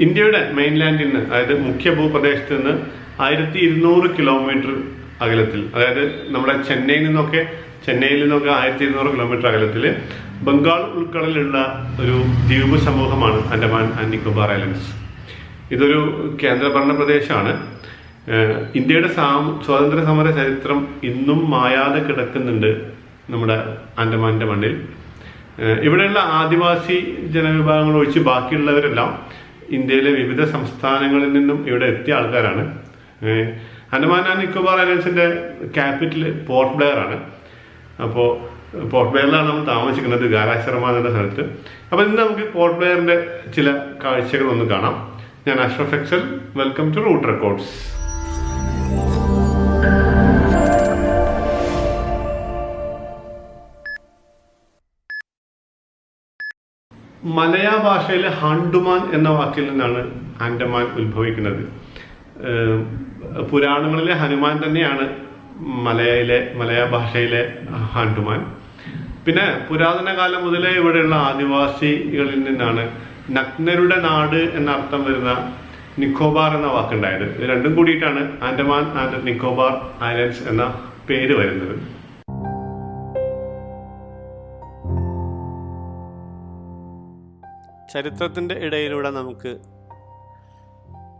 ഇന്ത്യയുടെ മെയിൻലാൻഡിൽ നിന്ന്, അതായത് മുഖ്യ ഭൂപ്രദേശത്ത് നിന്ന് 1200 കിലോമീറ്റർ അകലത്തിൽ, അതായത് നമ്മുടെ ചെന്നൈയിൽ നിന്നൊക്കെ 1200 കിലോമീറ്റർ അകലത്തിൽ ബംഗാൾ ഉൾക്കടലിലുള്ള ഒരു ദ്വീപ് സമൂഹമാണ് ആൻഡമാൻ ആൻഡ് നിക്കോബാർ ഐലൻഡ്സ്. ഇതൊരു കേന്ദ്രഭരണ പ്രദേശമാണ്. ഇന്ത്യയുടെ സ്വാതന്ത്ര്യ സമര ചരിത്രം ഇന്നും മായാതെ കിടക്കുന്നുണ്ട് നമ്മുടെ ആൻഡമാന്റെ മണ്ണിൽ. ഇവിടെയുള്ള ആദിവാസി ജനവിഭാഗങ്ങൾ ഒഴിച്ച് ബാക്കിയുള്ളവരെല്ലാം ഇന്ത്യയിലെ വിവിധ സംസ്ഥാനങ്ങളിൽ നിന്നും ഇവിടെ എത്തിയ ആൾക്കാരാണ്. ആൻഡമാൻ ആൻഡ് നിക്കോബാർ ഐലൻഡ്സിന്റെ ക്യാപിറ്റൽ പോർട്ട് ബ്ലെയർ ആണ്. അപ്പോൾ പോർട്ട് ബ്ലെയറിലാണ് നമ്മൾ താമസിക്കുന്നത്, ഗാരാശർമ എന്ന സ്ഥലത്ത്. അപ്പോൾ ഇന്ന് നമുക്ക് പോർട്ട് ബ്ലെയറിന്റെ ചില കാഴ്ചകൾ ഒന്ന് കാണാം. ഞാൻ Ashraf Excel, welcome to Route Records. മലയാ ഭാഷയിലെ ഹണ്ടുമാൻ എന്ന വാക്കിൽ നിന്നാണ് ആൻഡമാൻ ഉത്ഭവിക്കുന്നത്. പുരാണങ്ങളിലെ ഹനുമാൻ തന്നെയാണ് മലയാ ഭാഷയിലെ ഹണ്ടുമാൻ. പിന്നെ പുരാതന കാലം മുതലേ ഇവിടെയുള്ള ആദിവാസികളിൽ നിന്നാണ് നഗ്നരുടെ നാട് എന്ന അർത്ഥം വരുന്ന നിക്കോബാർ എന്ന വാക്കുണ്ടായത്. ഇത് രണ്ടും കൂടിയിട്ടാണ് ആൻഡമാൻ ആൻഡ് നിക്കോബാർ ഐലൻഡ്സ് എന്ന പേര് വരുന്നത്. ചരിത്രത്തിൻ്റെ ഇടയിലൂടെ നമുക്ക്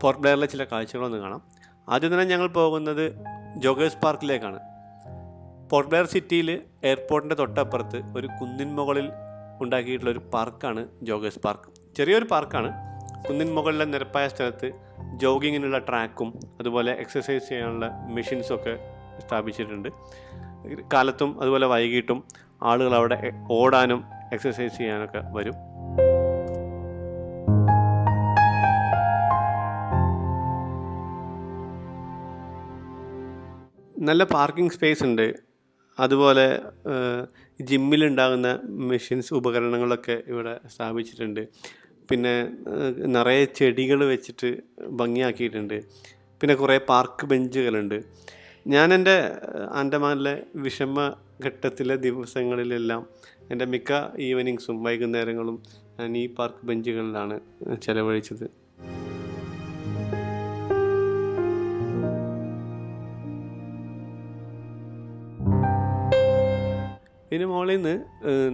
പോർട്ട് ബ്ലെയറിലെ ചില കാഴ്ചകളൊന്ന് കാണാം. ആദ്യം തന്നെ ഞങ്ങൾ പോകുന്നത് ജോഗേഴ്സ് പാർക്കിലേക്കാണ്. പോർട്ട് ബ്ലെയർ സിറ്റിയിൽ എയർപോർട്ടിൻ്റെ തൊട്ടപ്പുറത്ത് ഒരു കുന്നിൻ മുകളിൽ ഉണ്ടാക്കിയിട്ടുള്ള ഒരു പാർക്കാണ് ജോഗേഴ്സ് പാർക്ക്. ചെറിയൊരു പാർക്കാണ്. കുന്നിൻ മുകളിലെ നിരപ്പായ സ്ഥലത്ത് ജോഗിങ്ങിനുള്ള ട്രാക്കും അതുപോലെ എക്സസൈസ് ചെയ്യാനുള്ള മെഷീൻസൊക്കെ സ്ഥാപിച്ചിട്ടുണ്ട്. കാലത്തും അതുപോലെ വൈകിട്ടും ആളുകൾ അവിടെ ഓടാനും എക്സസൈസ് ചെയ്യാനൊക്കെ വരും. നല്ല പാർക്കിംഗ് സ്പേസ് ഉണ്ട്. അതുപോലെ ജിമ്മിലുണ്ടാകുന്ന മെഷീൻസ്, ഉപകരണങ്ങളൊക്കെ ഇവിടെ സ്ഥാപിച്ചിട്ടുണ്ട്. പിന്നെ നിറയെ ചെടികൾ വെച്ചിട്ട് ഭംഗിയാക്കിയിട്ടുണ്ട്. പിന്നെ കുറേ പാർക്ക് ബെഞ്ചുകളുണ്ട്. ഞാൻ എൻ്റെ ആൻഡമാനിലെ വിഷമഘട്ടത്തിലെ ദിവസങ്ങളിലെല്ലാം എൻ്റെ മിക്ക ഈവനിങ്സും വൈകുന്നേരങ്ങളും ഞാൻ ഈ പാർക്ക് ബെഞ്ചുകളിലാണ് ചെലവഴിച്ചത്. ഇതിന് മുകളിൽ നിന്ന്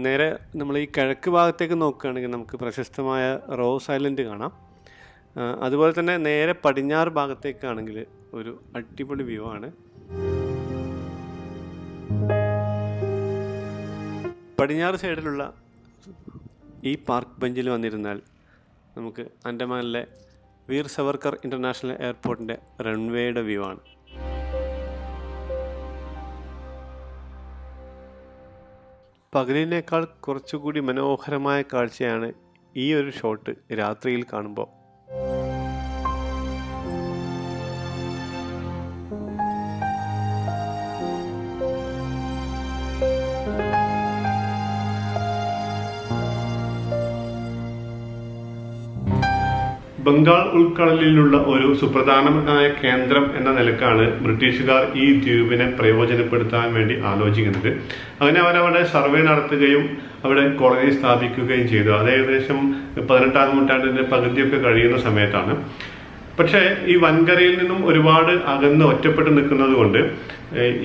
നേരെ നമ്മൾ ഈ കിഴക്ക് ഭാഗത്തേക്ക് നോക്കുകയാണെങ്കിൽ നമുക്ക് പ്രശസ്തമായ റോസ് ഐലൻഡ് കാണാം. അതുപോലെ തന്നെ നേരെ പടിഞ്ഞാറ് ഭാഗത്തേക്കാണെങ്കിൽ ഒരു അടിപൊളി വ്യൂ ആണ്. പടിഞ്ഞാറ് സൈഡിലുള്ള ഈ പാർക്ക് ബെഞ്ചിൽ വന്നിരുന്നാൽ നമുക്ക് ആൻഡമാനിലെ വീർ സവർക്കർ ഇൻ്റർനാഷണൽ എയർപോർട്ടിൻ്റെ റൺവേയുടെ വ്യൂ ആണ്. പകലിനേക്കാൾ കുറച്ചുകൂടി മനോഹരമായ കാഴ്ചയാണ് ഈ ഒരു ഷോട്ട് രാത്രിയിൽ കാണുമ്പോൾ. ബംഗാൾ ഉൾക്കടലിലുള്ള ഒരു സുപ്രധാനമായ കേന്ദ്രം എന്ന നിലക്കാണ് ബ്രിട്ടീഷുകാർ ഈ ദ്വീപിനെ പ്രയോജനപ്പെടുത്താൻ വേണ്ടി ആലോചിക്കുന്നത്. അങ്ങനെ അവരവിടെ സർവേ നടത്തുകയും അവിടെ കോളനി സ്ഥാപിക്കുകയും ചെയ്തു. അത് ഏകദേശം 18ാം നൂറ്റാണ്ടിന്റെ പകുതിയൊക്കെ കഴിയുന്ന സമയത്താണ്. പക്ഷേ ഈ വൻകരയിൽ നിന്നും ഒരുപാട് അകന്ന് ഒറ്റപ്പെട്ട് നിൽക്കുന്നത് കൊണ്ട്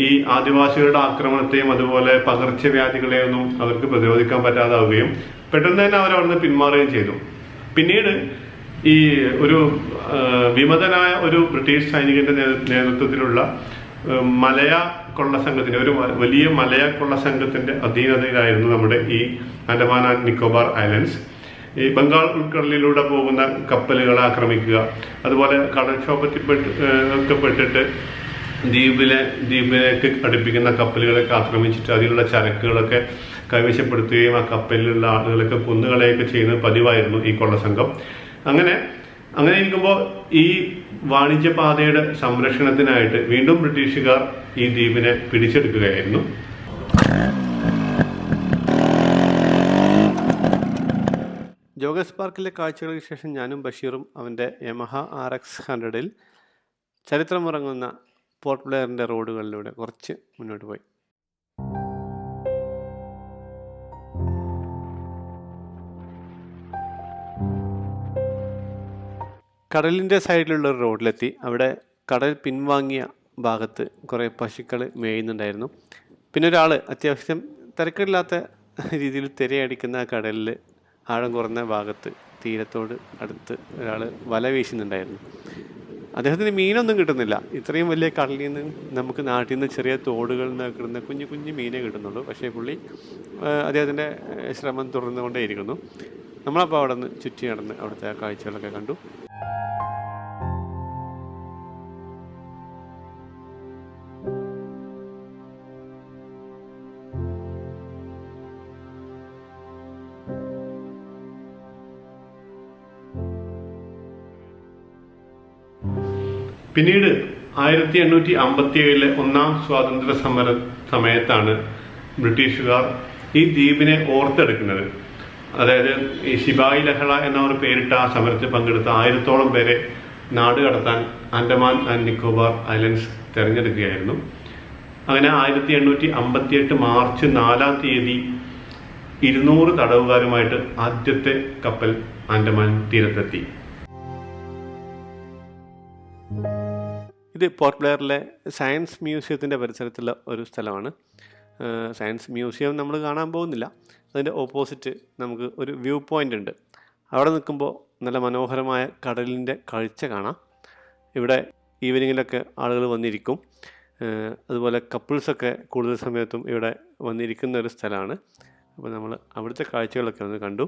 ഈ ആദിവാസികളുടെ ആക്രമണത്തെയും അതുപോലെ പകർച്ചവ്യാധികളെയൊന്നും അവർക്ക് പ്രതിരോധിക്കാൻ പറ്റാതാവുകയും പെട്ടെന്ന് തന്നെ അവർ അവിടുന്ന് പിന്മാറുകയും ചെയ്തു. പിന്നീട് ഈ ഒരു വിമതനായ ഒരു ബ്രിട്ടീഷ് സൈനികന്റെ നേതൃത്വത്തിലുള്ള മലയ കൊള്ളസംഘത്തിന്റെ, ഒരു വലിയ മലയ കൊള്ളസംഘത്തിന്റെ അധീനതയിലായിരുന്നു നമ്മുടെ ഈ ആൻഡമാൻ ആൻഡ് നിക്കോബാർ ഐലൻഡ്സ്. ഈ ബംഗാൾ ഉൾക്കടലിലൂടെ പോകുന്ന കപ്പലുകളെ ആക്രമിക്കുക, അതുപോലെ കടൽക്ഷോഭത്തിൽപ്പെട്ടിട്ട് ദ്വീപിലേക്ക് അടുപ്പിക്കുന്ന കപ്പലുകളൊക്കെ ആക്രമിച്ചിട്ട് അതിലുള്ള ചരക്കുകളൊക്കെ കൈവശപ്പെടുത്തുകയും ആ കപ്പലിലുള്ള ആളുകളൊക്കെ കൊന്നുകളയൊക്കെ ചെയ്യുന്നത് പതിവായിരുന്നു ഈ കൊള്ളസംഘം. അങ്ങനെ ഇരിക്കുമ്പോൾ ഈ വാണിജ്യപാതയുടെ സംരക്ഷണത്തിനായിട്ട് വീണ്ടും ബ്രിട്ടീഷുകാർ ഈ ദ്വീപിനെ പിടിച്ചെടുക്കുകയായിരുന്നു. ജോഗേഴ്സ് പാർക്കിലെ കാഴ്ചകൾക്ക് ശേഷം ഞാനും ബഷീറും അവൻ്റെ യമഹ RX 100-ൽ ചരിത്രമുറങ്ങുന്ന പോർട്ട് ബ്ലെയറിൻ്റെ റോഡുകളിലൂടെ കുറച്ച് മുന്നോട്ട് പോയി. കടലിൻ്റെ സൈഡിലുള്ള ഒരു റോഡിലെത്തി. അവിടെ കടൽ പിൻവാങ്ങിയ ഭാഗത്ത് കുറേ പശുക്കൾ മേയുന്നുണ്ടായിരുന്നു. പിന്നെ ഒരാൾ അത്യാവശ്യം തിരക്കില്ലാത്ത രീതിയിൽ തിരയടിക്കുന്ന ആ കടലിൽ ആഴം കുറഞ്ഞ ഭാഗത്ത് തീരത്തോട് അടുത്ത് ഒരാൾ വല വീശുന്നുണ്ടായിരുന്നു. അദ്ദേഹത്തിന് മീനൊന്നും കിട്ടുന്നില്ല. ഇത്രയും വലിയ കടലിൽ നിന്ന് നമുക്ക് നാട്ടിൽ നിന്ന് ചെറിയ തോടുകളിൽ നിന്ന് കിട്ടുന്ന കുഞ്ഞു കുഞ്ഞു മീനേ കിട്ടുന്നുള്ളൂ. പക്ഷേ പുള്ളി അദ്ദേഹത്തിൻ്റെ ശ്രമം തുടർന്നുകൊണ്ടേയിരിക്കുന്നു. നമ്മളപ്പോൾ അവിടെ നിന്ന് ചുറ്റി നടന്ന് അവിടുത്തെ കാഴ്ചകളൊക്കെ കണ്ടു. പിന്നീട് 1857 ഒന്നാം സ്വാതന്ത്ര്യ സമര സമയത്താണ് ബ്രിട്ടീഷുകാർ ഈ ദ്വീപിനെ ഓർത്തെടുക്കുന്നത്. അതായത് ഈ ശിപായി ലഹള എന്ന ഒരു പേരിട്ട ആ സമരത്തിൽ പങ്കെടുത്ത 1000-ഓളം പേരെ നാട് കടത്താൻ ആൻഡമാൻ ആൻഡ് നിക്കോബാർ ഐലൻഡ്സ് തിരഞ്ഞെടുക്കുകയായിരുന്നു. അങ്ങനെ 1858 മാർച്ച് 4-ാം തീയതി 200 തടവുകാരുമായിട്ട് ആദ്യത്തെ കപ്പൽ ആൻഡമാൻ തീരത്തെത്തി. ഇത് പോർട്ട് ബ്ലെയറിലെ സയൻസ് മ്യൂസിയത്തിൻ്റെ പരിസരത്തുള്ള ഒരു സ്ഥലമാണ്. സയൻസ് മ്യൂസിയം നമ്മൾ കാണാൻ പോകുന്നില്ല. അതിൻ്റെ ഓപ്പോസിറ്റ് നമുക്ക് ഒരു വ്യൂ പോയിൻ്റ് ഉണ്ട്. അവിടെ നിൽക്കുമ്പോൾ നല്ല മനോഹരമായ കടലിൻ്റെ കാഴ്ച കാണാം. ഇവിടെ ഈവനിങ്ങിലൊക്കെ ആളുകൾ വന്നിരിക്കും. അതുപോലെ കപ്പിൾസൊക്കെ കൂടുതൽ സമയത്തും ഇവിടെ വന്നിരിക്കുന്ന ഒരു സ്ഥലമാണ്. അപ്പോൾ നമ്മൾ അവിടുത്തെ കാഴ്ചകളൊക്കെ ഒന്ന് കണ്ടു.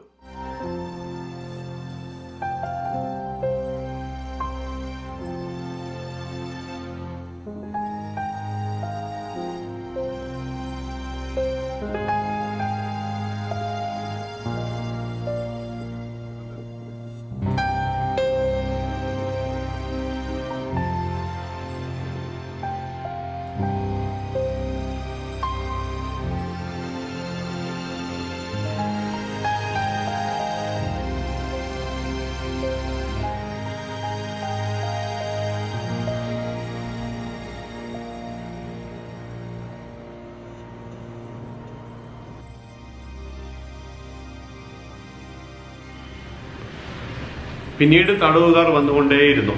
പിന്നീട് തടവുകാർ വന്നുകൊണ്ടേയിരുന്നു.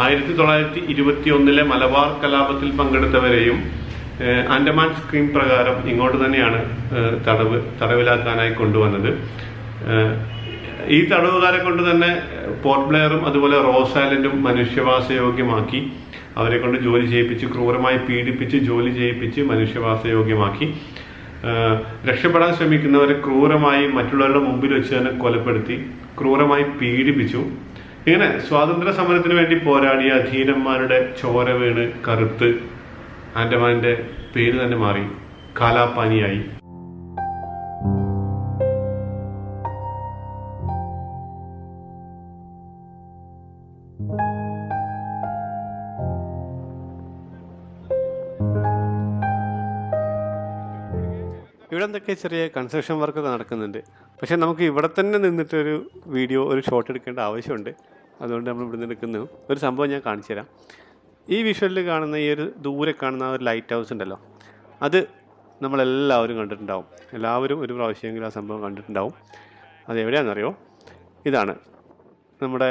1921 മലബാർ കലാപത്തിൽ പങ്കെടുത്തവരെയും ആൻഡമാൻ സ്കീം പ്രകാരം ഇങ്ങോട്ട് തന്നെയാണ് തടവിലാക്കാനായി കൊണ്ടുവന്നത്. ഈ തടവുകാരെ കൊണ്ട് തന്നെ പോർട്ട് ബ്ലെയറും അതുപോലെ റോസ് ഐലൻഡും മനുഷ്യവാസയോഗ്യമാക്കി. അവരെ കൊണ്ട് ജോലി ചെയ്യിപ്പിച്ച്, ക്രൂരമായി പീഡിപ്പിച്ച് ജോലി ചെയ്യിപ്പിച്ച് മനുഷ്യവാസയോഗ്യമാക്കി. രക്ഷപ്പെടാൻ ശ്രമിക്കുന്നവരെ ക്രൂരമായി മറ്റുള്ളവരുടെ മുമ്പിൽ വെച്ച് തന്നെ കൊലപ്പെടുത്തി ക്രൂരമായി പീഡിപ്പിച്ചു. ഇങ്ങനെ സ്വാതന്ത്ര്യ സമരത്തിന് വേണ്ടി പോരാടിയ ധീരന്മാരുടെ ചോര വീണ് കറുത്ത് ആൻഡമാന്റെ പേര് തന്നെ മാറി കാലാപാനിയായി. ഇവിടെ എന്തൊക്കെ ചെറിയ കൺസ്ട്രക്ഷൻ വർക്കൊക്കെ നടക്കുന്നുണ്ട്. പക്ഷെ നമുക്ക് ഇവിടെ തന്നെ നിന്നിട്ടൊരു ഒരു ഷോട്ട് എടുക്കേണ്ട ആവശ്യമുണ്ട്. അതുകൊണ്ട് നമ്മൾ ഇവിടെ നിന്ന് എടുക്കുന്നു. ഒരു സംഭവം ഞാൻ കാണിച്ചു തരാം. ഈ വിഷ്വലിൽ കാണുന്ന ഈ ഒരു ദൂരെ കാണുന്ന ഒരു ലൈറ്റ് ഹൗസ് ഉണ്ടല്ലോ, അത് നമ്മളെല്ലാവരും കണ്ടിട്ടുണ്ടാവും. എല്ലാവരും ഒരു പ്രാവശ്യമെങ്കിലും ആ സംഭവം കണ്ടിട്ടുണ്ടാവും. അതെവിടെയാണെന്നറിയോ? ഇതാണ് നമ്മുടെ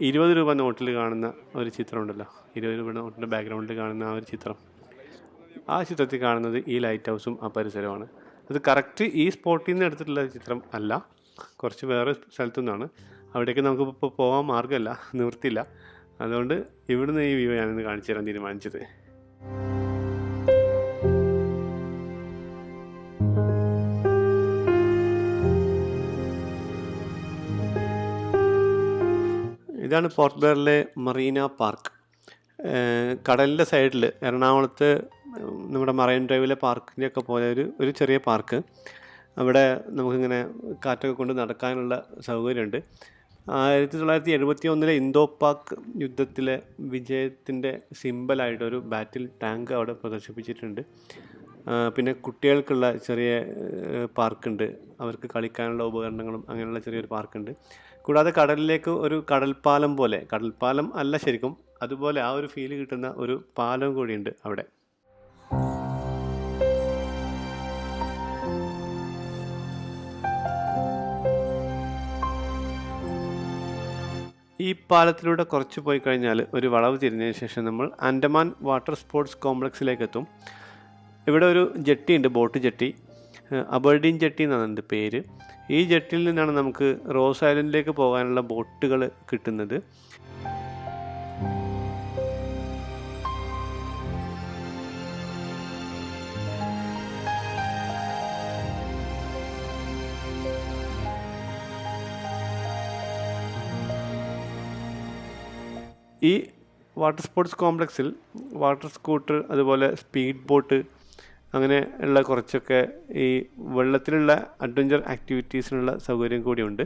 20 രൂപ നോട്ടിൽ കാണുന്ന ഒരു ചിത്രം ഉണ്ടല്ലോ, 20 രൂപ നോട്ടിൻ്റെ ബാക്ക്ഗ്രൗണ്ടിൽ കാണുന്ന ആ ഒരു ചിത്രം. ആ ചിത്രത്തിൽ കാണുന്നത് ഈ ലൈറ്റ് ഹൗസും ആ പരിസരമാണ്. അത് കറക്റ്റ് ഈ സ്പോട്ടിൽ നിന്ന് എടുത്തിട്ടുള്ള ചിത്രം അല്ല, കുറച്ച് വേറെ സ്ഥലത്തു നിന്നാണ്. അവിടേക്ക് നമുക്കിപ്പോൾ പോകാൻ മാർഗ്ഗമല്ല, നിവൃത്തിയില്ല. അതുകൊണ്ട് ഇവിടുന്ന് ഈ വ്യൂ ഞാനിന്ന് കാണിച്ചു തരാൻ തീരുമാനിച്ചത്. ഇതാണ് പോർട്ട് ബ്ലെയറിലെ മറീന പാർക്ക്. കടലിൻ്റെ സൈഡിൽ എറണാകുളത്ത് നമ്മുടെ മറൈൻ ഡ്രൈവിലെ പാർക്കിൻ്റെയൊക്കെ പോലെ ഒരു ചെറിയ പാർക്ക്. അവിടെ നമുക്കിങ്ങനെ കാറ്റൊക്കെ കൊണ്ട് നടക്കാനുള്ള സൗകര്യമുണ്ട്. 1971 ഇന്തോ പാക് യുദ്ധത്തിലെ വിജയത്തിൻ്റെ സിമ്പലായിട്ടൊരു ബാറ്റിൽ ടാങ്ക് അവിടെ പ്രദർശിപ്പിച്ചിട്ടുണ്ട്. പിന്നെ കുട്ടികൾക്കുള്ള ചെറിയ പാർക്കുണ്ട്, അവർക്ക് കളിക്കാനുള്ള ഉപകരണങ്ങളും അങ്ങനെയുള്ള ചെറിയൊരു പാർക്കുണ്ട്. കൂടാതെ കടലിലേക്ക് ഒരു കടൽപ്പാലം പോലെ, കടൽപ്പാലം അല്ല ശരിക്കും, അതുപോലെ ആ ഒരു ഫീല് കിട്ടുന്ന ഒരു പാലം കൂടിയുണ്ട് അവിടെ. ഈ ഈ പാലത്തിലൂടെ കുറച്ച് പോയി കഴിഞ്ഞാൽ ഒരു വളവ് തിരിഞ്ഞതിന് ശേഷം നമ്മൾ ആൻഡമാൻ വാട്ടർ സ്പോർട്സ് കോംപ്ലക്സിലേക്ക് എത്തും. ഇവിടെ ഒരു ജെട്ടി ഉണ്ട്, ബോട്ട് ജെട്ടി, അബർഡീൻ ജെട്ടി എന്നാണ് എൻ്റെ പേര്. ഈ ജെട്ടിയിൽ നിന്നാണ് നമുക്ക് റോസ് ഐലൻഡിലേക്ക് പോകാനുള്ള ബോട്ടുകൾ കിട്ടുന്നത്. ഈ വാട്ടർ സ്പോർട്സ് കോംപ്ലക്സിൽ വാട്ടർ സ്കൂട്ടർ, അതുപോലെ സ്പീഡ് ബോട്ട്, അങ്ങനെ ഉള്ള കുറച്ചൊക്കെ ഈ വെള്ളത്തിലുള്ള അഡ്വഞ്ചർ ആക്ടിവിറ്റീസിനുള്ള സൗകര്യം കൂടിയുണ്ട്.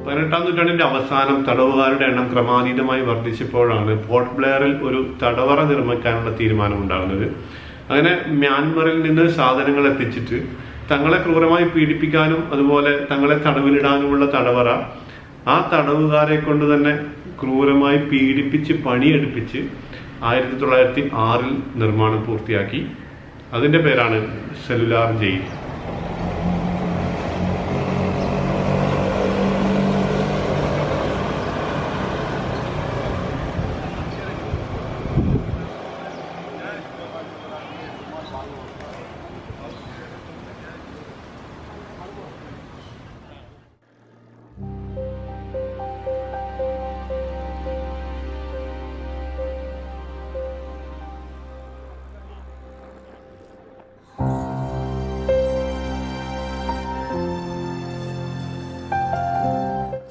പതിനെട്ടാം നൂറ്റാണ്ടിന്റെ അവസാനം തടവുകാരുടെ എണ്ണം ക്രമാതീതമായി വർദ്ധിച്ചപ്പോഴാണ് പോർട്ട് ബ്ലെയറിൽ ഒരു തടവറ നിർമ്മിക്കാനുള്ള തീരുമാനം ഉണ്ടാകുന്നത്. അങ്ങനെ മ്യാൻമറിൽ നിന്ന് സാധനങ്ങൾ എത്തിച്ചിട്ട് തങ്ങളെ ക്രൂരമായി പീഡിപ്പിക്കാനും അതുപോലെ തങ്ങളെ തടവിലിടാനുമുള്ള തടവറ ആ തടവുകാരെ കൊണ്ട് തന്നെ ക്രൂരമായി പീഡിപ്പിച്ച് പണിയെടുപ്പിച്ച് 1906 നിർമ്മാണം പൂർത്തിയാക്കി. അതിൻ്റെ പേരാണ് സെല്ലുലാർ ജയിൽ.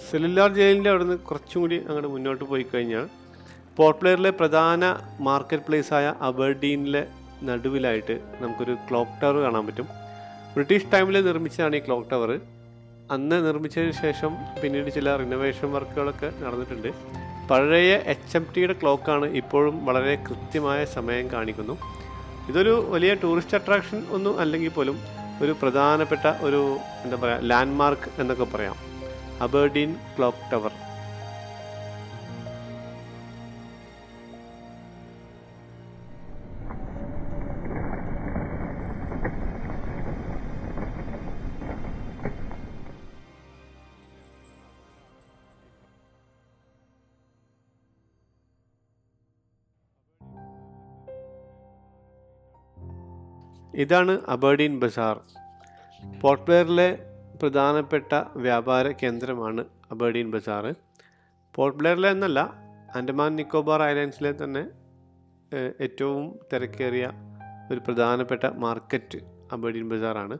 സെല്ലുലാർ ജയിലിൻ്റെ അവിടുന്ന് കുറച്ചും കൂടി അങ്ങോട്ട് മുന്നോട്ട് പോയി കഴിഞ്ഞാൽ പോർട്ട് ബ്ലെയറിലെ പ്രധാന മാർക്കറ്റ് പ്ലേസായ അബർഡീനിലെ നടുവിലായിട്ട് നമുക്കൊരു ക്ലോക്ക് ടവർ കാണാൻ പറ്റും. ബ്രിട്ടീഷ് ടൈമിൽ നിർമ്മിച്ചതാണ് ഈ ക്ലോക്ക് ടവർ. അന്ന് നിർമ്മിച്ചതിന് ശേഷം പിന്നീട് ചില റിനോവേഷൻ വർക്കുകളൊക്കെ നടന്നിട്ടുണ്ട്. പഴയ HMTയുടെ ക്ലോക്കാണ്, ഇപ്പോഴും വളരെ കൃത്യമായ സമയം കാണിക്കുന്നു. ഇതൊരു വലിയ ടൂറിസ്റ്റ് അട്രാക്ഷൻ ഒന്നും അല്ലെങ്കിൽ പോലും ഒരു പ്രധാനപ്പെട്ട ഒരു എന്താ പറയുക ലാൻഡ്മാർക്ക് എന്നൊക്കെ പറയാം, അബർഡീൻ ക്ലോക്ക് ടവർ. ഇതാണ് അബർഡീൻ ബസാർ. പോർട്ട് ബ്ലെയറിലെ പ്രധാനപ്പെട്ട വ്യാപാര കേന്ദ്രമാണ് അബർഡീൻ ബസാർ. പോർട്ട് ബ്ലെയറിലെ എന്നല്ല, ആൻഡമാൻ നിക്കോബാർ ഐലൻഡ്സിലെ തന്നെ ഏറ്റവും തിരക്കേറിയ ഒരു പ്രധാനപ്പെട്ട മാർക്കറ്റ് അബർഡീൻ ബസാറാണ്.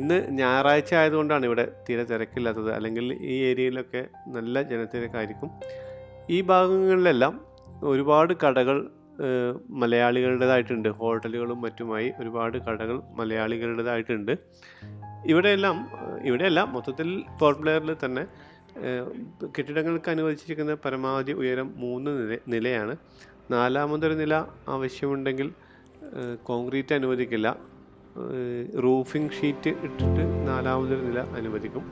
ഇന്ന് ഞായറാഴ്ച ആയതുകൊണ്ടാണ് ഇവിടെ തീരെ തിരക്കില്ലാത്തത്, അല്ലെങ്കിൽ ഈ ഏരിയയിലൊക്കെ നല്ല ജനത്തിരക്കായിരിക്കും. ഈ ഭാഗങ്ങളിലെല്ലാം ഒരുപാട് കടകൾ മലയാളികളുടേതായിട്ടുണ്ട്. ഹോട്ടലുകളും മറ്റുമായി ഒരുപാട് കടകൾ മലയാളികളുടേതായിട്ടുണ്ട്. ഇവിടെയല്ല മൊത്തത്തിൽ പോർട്ട് ബ്ലെയറിൽ തന്നെ കെട്ടിടങ്ങൾക്ക് അനുവദിച്ചിരിക്കുന്ന പരമാവധി ഉയരം 3 നിലയാണ്. 4ാമതൊരു നില ആവശ്യമുണ്ടെങ്കിൽ കോൺക്രീറ്റ് അനുവദിക്കില്ല, റൂഫിംഗ് ഷീറ്റ് ഇട്ടിട്ട് 4ാമതൊരു നില അനുവദിക്കും.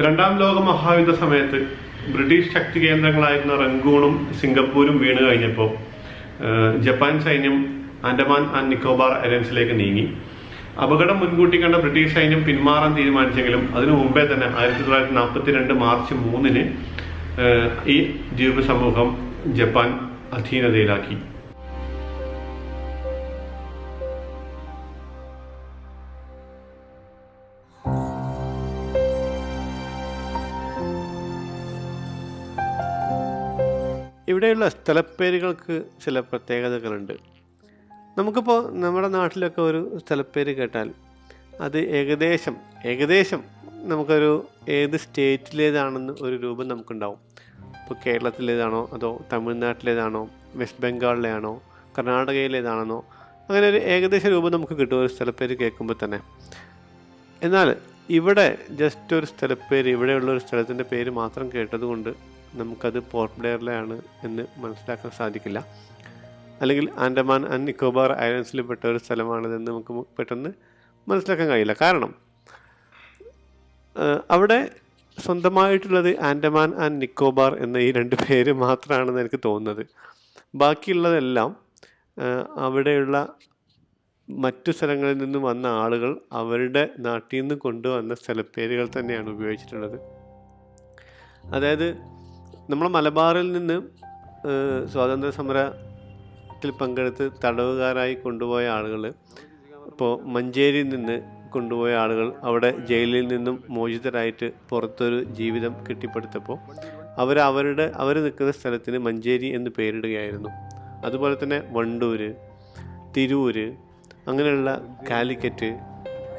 രണ്ടാം ലോക മഹായുദ്ധ സമയത്ത് ബ്രിട്ടീഷ് ശക്തി കേന്ദ്രങ്ങളായിരുന്ന റംഗൂണും സിംഗപ്പൂരും വീണ് കഴിഞ്ഞപ്പോൾ ജപ്പാൻ സൈന്യം ആൻഡമാൻ ആൻഡ് നിക്കോബാർ ഐലൻഡ്സിലേക്ക് നീങ്ങി. അപകടം മുൻകൂട്ടി കണ്ട ബ്രിട്ടീഷ് സൈന്യം പിന്മാറാൻ തീരുമാനിച്ചെങ്കിലും അതിനു മുമ്പേ തന്നെ 1942 മാർച്ച് 3-ന് ഈ ദ്വീപ് സമൂഹം ജപ്പാൻ അധീനതയിലാക്കി. ഇവിടെയുള്ള സ്ഥലപ്പേരുകൾക്ക് ചില പ്രത്യേകതകളുണ്ട്. നമുക്കിപ്പോൾ നമ്മുടെ നാട്ടിലൊക്കെ ഒരു സ്ഥലപ്പേര് കേട്ടാൽ അത് ഏകദേശം നമുക്കൊരു ഏത് സ്റ്റേറ്റിലേതാണെന്ന് ഒരു രൂപം നമുക്കുണ്ടാവും. ഇപ്പോൾ കേരളത്തിലേതാണോ അതോ തമിഴ്നാട്ടിലേതാണോ വെസ്റ്റ് ബംഗാളിലെയാണോ കർണാടകയിലേതാണെന്നോ അങ്ങനെ ഒരു ഏകദേശ രൂപം നമുക്ക് കിട്ടും ഒരു സ്ഥലപ്പേര് കേൾക്കുമ്പോൾ തന്നെ. എന്നാൽ ഇവിടെ ജസ്റ്റ് ഒരു സ്ഥലപ്പേര്, ഇവിടെയുള്ള ഒരു സ്ഥലത്തിൻ്റെ പേര് മാത്രം കേട്ടതുകൊണ്ട് നമുക്കത് പോർട്ട് ബ്ലെയറിലാണ് എന്ന് മനസ്സിലാക്കാൻ സാധിക്കില്ല. അല്ലെങ്കിൽ ആൻഡമാൻ ആൻഡ് നിക്കോബാർ ഐലൻഡ്സിൽ പെട്ട ഒരു സ്ഥലമാണിതെന്ന് നമുക്ക് പെട്ടെന്ന് മനസ്സിലാക്കാൻ കഴിയില്ല. കാരണം അവിടെ സ്വന്തമായിട്ടുള്ളത് ആൻഡമാൻ ആൻഡ് നിക്കോബാർ എന്ന ഈ 2 പേര് മാത്രമാണെന്ന് എനിക്ക് തോന്നുന്നത്. ബാക്കിയുള്ളതെല്ലാം അവിടെയുള്ള മറ്റു സ്ഥലങ്ങളിൽ നിന്ന് വന്ന ആളുകൾ അവരുടെ നാട്ടിൽ നിന്ന് കൊണ്ടുവന്ന സ്ഥലപ്പേരുകൾ തന്നെയാണ് ഉപയോഗിച്ചിട്ടുള്ളത്. അതായത് നമ്മൾ മലബാറിൽ നിന്ന് സ്വാതന്ത്ര്യ സമരത്തിൽ പങ്കെടുത്ത് തടവുകാരായി കൊണ്ടുപോയ ആളുകൾ, ഇപ്പോൾ മഞ്ചേരിയിൽ നിന്ന് കൊണ്ടുപോയ ആളുകൾ അവിടെ ജയിലിൽ നിന്നും മോചിതരായിട്ട് പുറത്തൊരു ജീവിതം കെട്ടിപ്പടുത്തപ്പോൾ അവർ നിൽക്കുന്ന സ്ഥലത്തിന് മഞ്ചേരി എന്ന് പേരിടുകയായിരുന്നു. അതുപോലെ തന്നെ വണ്ടൂർ, തിരൂർ, അങ്ങനെയുള്ള കാലിക്കറ്റ്,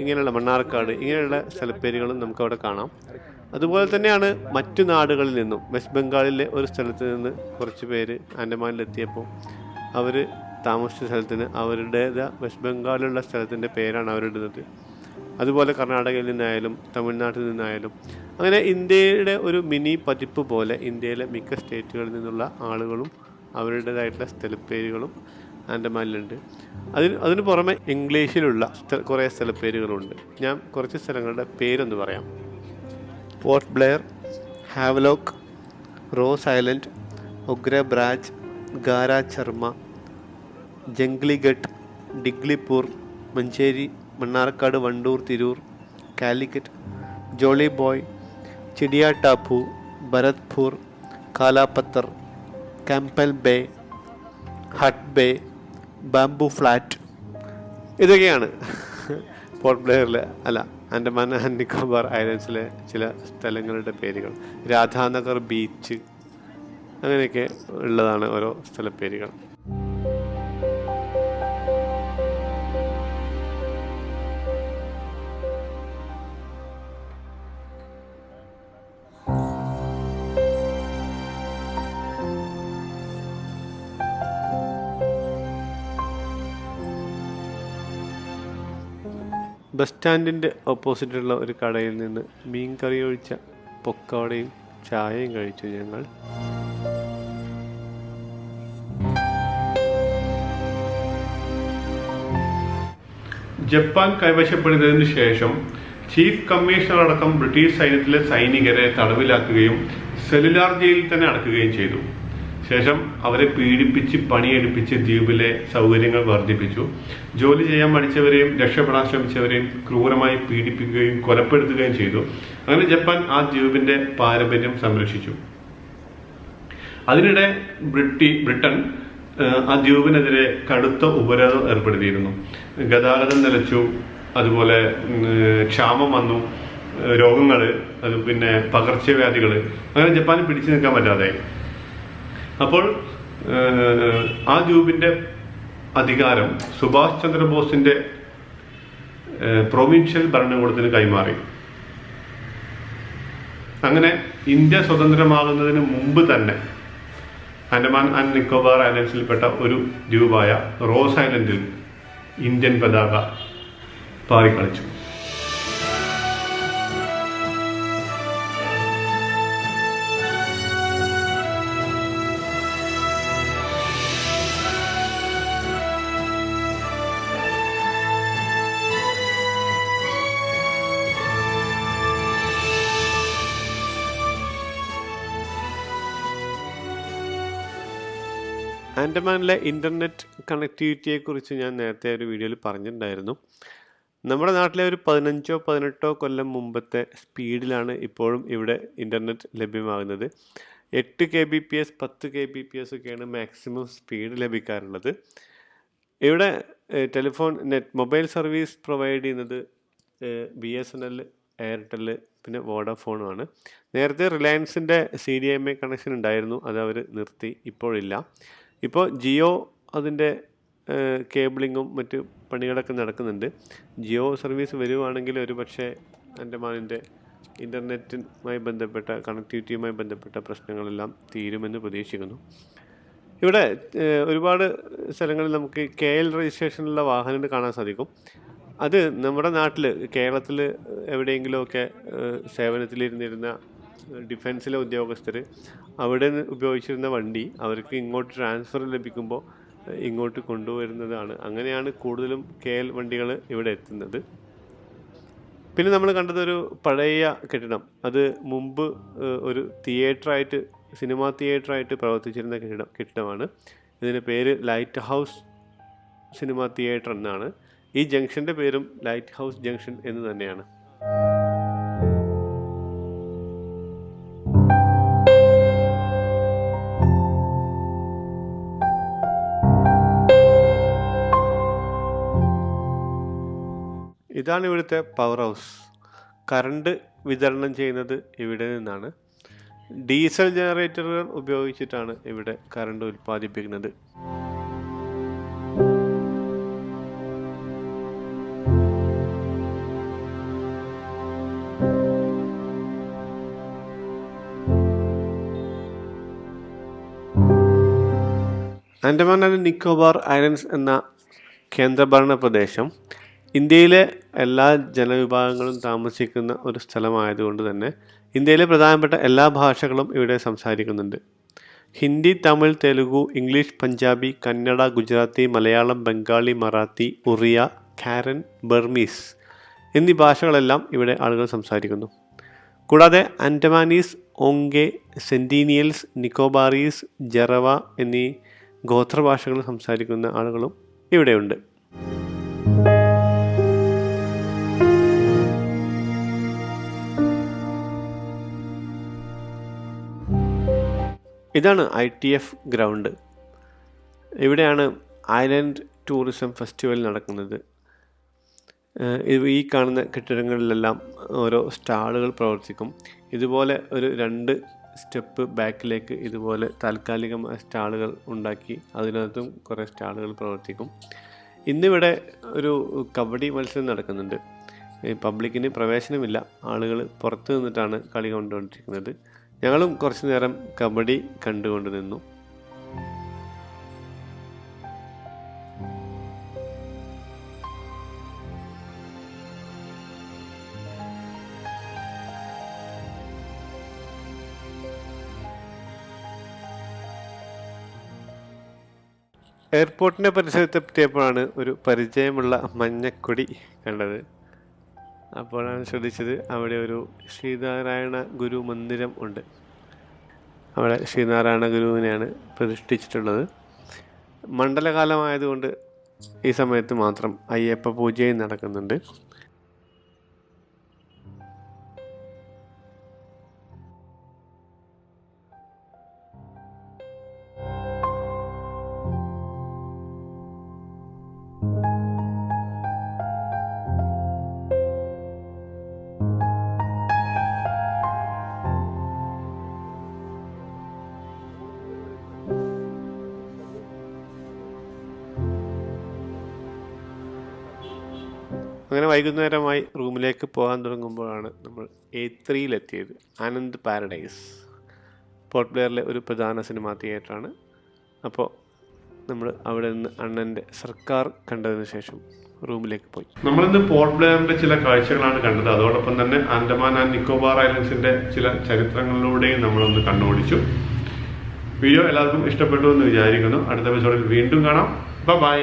ഇങ്ങനെയുള്ള മണ്ണാർക്കാട്, ഇങ്ങനെയുള്ള സ്ഥലപ്പേരുകളും നമുക്കവിടെ കാണാം. അതുപോലെ തന്നെയാണ് മറ്റു നാടുകളിൽ നിന്നും. വെസ്റ്റ് ബംഗാളിലെ ഒരു സ്ഥലത്ത് നിന്ന് കുറച്ച് പേര് ആൻഡമാനിലെത്തിയപ്പോൾ അവർ താമസിച്ച സ്ഥലത്തിന് അവരുടേതായ വെസ്റ്റ് ബംഗാളിലുള്ള സ്ഥലത്തിൻ്റെ പേരാണ് അവരിടുന്നത്. അതുപോലെ കർണാടകയിൽ നിന്നായാലും തമിഴ്നാട്ടിൽ നിന്നായാലും അങ്ങനെ ഇന്ത്യയുടെ ഒരു മിനി പതിപ്പ് പോലെ ഇന്ത്യയിലെ മിക്ക സ്റ്റേറ്റുകളിൽ നിന്നുള്ള ആളുകളും അവരുടേതായിട്ടുള്ള സ്ഥലപ്പേരുകളും ആൻഡമാനിലുണ്ട്. അതിന് പുറമെ ഇംഗ്ലീഷിലുള്ള കുറേ സ്ഥലപ്പേരുകളുണ്ട്. ഞാൻ കുറച്ച് സ്ഥലങ്ങളുടെ പേരൊന്ന് പറയാം. Port Blair, Havelock, Ross Island, Ograbraj, Garacharma, Junglighat, Diglipur, Manjeri, Mannarkkad, Wandoor, Tirur, Calicut, Jolly Buoy, Chidiya Tapu, Bharatpur, Kalapathar, Campbell Bay, Hut Bay, Bamboo Flat, ഇതൊക്കെയാണ് പോർട്ട് ബ്ലെയറിലെ ആൻഡമാൻ ആൻഡ് നിക്കോബാർ ഐലൻഡ്സിലെ ചില സ്ഥലങ്ങളുടെ പേരുകൾ. രാധാനഗർ ബീച്ച്, അങ്ങനെയൊക്കെ ഉള്ളതാണ് ഓരോ സ്ഥലപ്പേരുകൾ. ബസ് സ്റ്റാൻഡിൻ്റെ ഓപ്പോസിറ്റുള്ള ഒരു കടയിൽ നിന്ന് മീൻ കറി ഒഴിച്ച പൊക്കോടയും ചായയും കഴിച്ചു ഞങ്ങൾ. ജപ്പാൻ കൈവശപ്പെടുത്തിയതിനു ശേഷം ചീഫ് കമ്മീഷണർ അടക്കം ബ്രിട്ടീഷ് സൈന്യത്തിലെ സൈനികരെ തടവിലാക്കുകയും സെല്ലുലാർ ജയിലിൽ തന്നെ അടക്കുകയും ചെയ്തു. ശേഷം അവരെ പീഡിപ്പിച്ച് പണിയെടുപ്പിച്ച് ദ്വീപിലെ സൗകര്യങ്ങൾ വർദ്ധിപ്പിച്ചു. ജോലി ചെയ്യാൻ പഠിച്ചവരെയും രക്ഷപ്പെടാൻ ശ്രമിച്ചവരെയും ക്രൂരമായി പീഡിപ്പിക്കുകയും കൊലപ്പെടുത്തുകയും ചെയ്തു. അങ്ങനെ ജപ്പാൻ ആ ദ്വീപിന്റെ പാരമ്പര്യം സംരക്ഷിച്ചു. അതിനിടെ ബ്രിട്ടൻ ആ ദ്വീപിനെതിരെ കടുത്ത ഉപരോധം ഏർപ്പെടുത്തിയിരുന്നു. ഗതാഗതം നിലച്ചു, അതുപോലെ ക്ഷാമം വന്നു, രോഗങ്ങൾ, അത് പിന്നെ പകർച്ചവ്യാധികൾ, അങ്ങനെ ജപ്പാന് പിടിച്ചു നിൽക്കാൻ പറ്റാതായി. അപ്പോൾ ആ ദ്വീപിന്റെ അധികാരം സുഭാഷ് ചന്ദ്രബോസിന്റെ പ്രൊവിൻഷ്യൽ ഭരണകൂടത്തിന് കൈമാറി. അങ്ങനെ ഇന്ത്യ സ്വതന്ത്രമാകുന്നതിന് മുമ്പ് തന്നെ ആൻഡമാൻ ആൻഡ് നിക്കോബാർ ഐലൻഡ്സിൽപ്പെട്ട ഒരു ദ്വീപായ റോസ് ഐലൻഡിൽ ഇന്ത്യൻ പതാക പാറിക്കളിച്ചു. ആൻഡമാനിലെ ഇൻ്റർനെറ്റ് കണക്ടിവിറ്റിയെക്കുറിച്ച് ഞാൻ നേരത്തെ ഒരു വീഡിയോയിൽ പറഞ്ഞിട്ടുണ്ടായിരുന്നു. നമ്മുടെ നാട്ടിലെ ഒരു 15-18 കൊല്ലം മുമ്പത്തെ സ്പീഡിലാണ് ഇപ്പോഴും ഇവിടെ ഇൻ്റർനെറ്റ് ലഭ്യമാകുന്നത്. 8 kbps 10 kbps ഒക്കെയാണ് മാക്സിമം സ്പീഡ് ലഭിക്കാറുള്ളത്. ഇവിടെ മൊബൈൽ സർവീസ് പ്രൊവൈഡ് ചെയ്യുന്നത് BSNL, എയർടെൽ, പിന്നെ വോഡാഫോണുമാണ്. നേരത്തെ റിലയൻസിൻ്റെ CDMA കണക്ഷൻ ഉണ്ടായിരുന്നു, അത് അവർ നിർത്തി, ഇപ്പോഴില്ല. ഇപ്പോൾ ജിയോ അതിൻ്റെ കേബിളിങ്ങും മറ്റ് പണികളൊക്കെ നടക്കുന്നുണ്ട്. ജിയോ സർവീസ് വരുവാണെങ്കിൽ ഒരു പക്ഷേ ആൻഡമാനിൻ്റെ ഇൻ്റർനെറ്റുമായി ബന്ധപ്പെട്ട കണക്ടിവിറ്റിയുമായി ബന്ധപ്പെട്ട പ്രശ്നങ്ങളെല്ലാം തീരുമെന്ന് പ്രതീക്ഷിക്കുന്നു. ഇവിടെ ഒരുപാട് സ്ഥലങ്ങളിൽ നമുക്ക് KL രജിസ്ട്രേഷനുള്ള വാഹനങ്ങൾ കാണാൻ സാധിക്കും. അത് നമ്മുടെ നാട്ടിൽ കേരളത്തിൽ എവിടെയെങ്കിലുമൊക്കെ സേവനത്തിലിരുന്നിരുന്ന ഡിഫൻസിലെ ഉദ്യോഗസ്ഥർ അവിടെ നിന്ന് ഉപയോഗിച്ചിരുന്ന വണ്ടി അവർക്ക് ഇങ്ങോട്ട് ട്രാൻസ്ഫർ ലഭിക്കുമ്പോൾ ഇങ്ങോട്ട് കൊണ്ടുവരുന്നതാണ്. അങ്ങനെയാണ് കൂടുതലും KL വണ്ടികൾ ഇവിടെ എത്തുന്നത്. പിന്നെ നമ്മൾ കണ്ടതൊരു പഴയ കെട്ടിടം, അത് മുമ്പ് ഒരു സിനിമാ തിയേറ്ററായിട്ട് പ്രവർത്തിച്ചിരുന്ന കെട്ടിടമാണ്. ഇതിൻ്റെ പേര് ലൈറ്റ് ഹൗസ് സിനിമാ തിയേറ്റർ എന്നാണ്. ഈ ജംഗ്ഷൻ്റെ പേരും ലൈറ്റ് ഹൗസ് ജംഗ്ഷൻ എന്ന് തന്നെയാണ്. ഇതാണ് ഇവിടുത്തെ പവർ ഹൗസ്. കറണ്ട് വിതരണം ചെയ്യുന്നത് ഇവിടെ നിന്നാണ്. ഡീസൽ ജനറേറ്ററുകൾ ഉപയോഗിച്ചിട്ടാണ് ഇവിടെ കറണ്ട് ഉൽപ്പാദിപ്പിക്കുന്നത്. ആൻഡമാൻ ആൻഡ് നിക്കോബാർ ഐലൻഡ്സ് എന്ന കേന്ദ്രഭരണ പ്രദേശം ഇന്ത്യയിലെ എല്ലാ ജനവിഭാഗങ്ങളും താമസിക്കുന്ന ഒരു സ്ഥലമായതുകൊണ്ട് തന്നെ ഇന്ത്യയിലെ പ്രധാനപ്പെട്ട എല്ലാ ഭാഷകളും ഇവിടെ സംസാരിക്കുന്നുണ്ട്. ഹിന്ദി, തമിഴ്, തെലുഗു, ഇംഗ്ലീഷ്, പഞ്ചാബി, കന്നഡ, ഗുജറാത്തി, മലയാളം, ബംഗാളി, മറാത്തി, ഒറിയ, കാരൻ, ബർമീസ് എന്നീ ഭാഷകളെല്ലാം ഇവിടെ ആളുകൾ സംസാരിക്കുന്നു. കൂടാതെ ആൻഡമാനീസ്, ഓങ്കെ, സെൻറ്റീനിയൽസ്, നിക്കോബാറീസ്, ജറവ എന്നീ ഗോത്രഭാഷകൾ സംസാരിക്കുന്ന ആളുകളും ഇവിടെയുണ്ട്. ഇതാണ് ITF ഗ്രൗണ്ട്. ഇവിടെയാണ് ഐലൻഡ് ടൂറിസം ഫെസ്റ്റിവൽ നടക്കുന്നത്. ഈ കാണുന്ന കെട്ടിടങ്ങളിലെല്ലാം ഓരോ സ്റ്റാളുകൾ പ്രവർത്തിക്കും. ഇതുപോലെ ഒരു 2 സ്റ്റെപ്പ് ബാക്കിലേക്ക് ഇതുപോലെ താൽക്കാലികമായ സ്റ്റാളുകൾ ഉണ്ടാക്കി അതിനകത്തും കുറേ സ്റ്റാളുകൾ പ്രവർത്തിക്കും. ഇന്നിവിടെ ഒരു കബഡി മത്സരം നടക്കുന്നുണ്ട്. പബ്ലിക്കിന് പ്രവേശനമില്ല, ആളുകൾ പുറത്ത് നിന്നിട്ടാണ് കളി കണ്ടുകൊണ്ടിരിക്കുന്നത്. ഞങ്ങളും കുറച്ച് നേരം കബഡി കണ്ടുകൊണ്ട് നിന്നു. എയർപോർട്ടിൻ്റെ പരിസരത്തെത്തിയപ്പോഴാണ് ഒരു പരിചയമുള്ള മഞ്ഞക്കൊടി കണ്ടത്. അപ്പോഴാണ് ശ്രദ്ധിച്ചത് അവിടെ ഒരു ശ്രീനാരായണ ഗുരു മന്ദിരം ഉണ്ട്. അവിടെ ശ്രീനാരായണ ഗുരുവിനെയാണ് പ്രതിഷ്ഠിച്ചിട്ടുള്ളത്. മണ്ഡലകാലമായതുകൊണ്ട് ഈ സമയത്ത് മാത്രം അയ്യപ്പ പൂജയും നടക്കുന്നുണ്ട്. അങ്ങനെ വൈകുന്നേരമായി റൂമിലേക്ക് പോകാൻ തുടങ്ങുമ്പോഴാണ് നമ്മൾ A3-ലെത്തിയത്. ആനന്ദ് പാരഡൈസ് പോർട്ട് ബ്ലെയറിലെ ഒരു പ്രധാന സിനിമാ തിയേറ്ററാണ്. അപ്പോൾ നമ്മൾ അവിടെ നിന്ന് അണ്ണൻ്റെ സർക്കാർ കണ്ടതിന് ശേഷം റൂമിലേക്ക് പോയി. നമ്മളിന്ന് പോർട്ട് ബ്ലെയറിൻ്റെ ചില കാഴ്ചകളാണ് കണ്ടത്. അതോടൊപ്പം തന്നെ ആൻഡമാൻ ആൻഡ് നിക്കോബാർ ഐലൻഡ്സിൻ്റെ ചില ചരിത്രങ്ങളിലൂടെയും നമ്മളൊന്ന് കണ്ണോടിച്ചു. വീഡിയോ എല്ലാവർക്കും ഇഷ്ടപ്പെട്ടു എന്ന് വിചാരിക്കുന്നു. അടുത്ത എപ്പിസോഡിൽ വീണ്ടും കാണാം. ബൈ.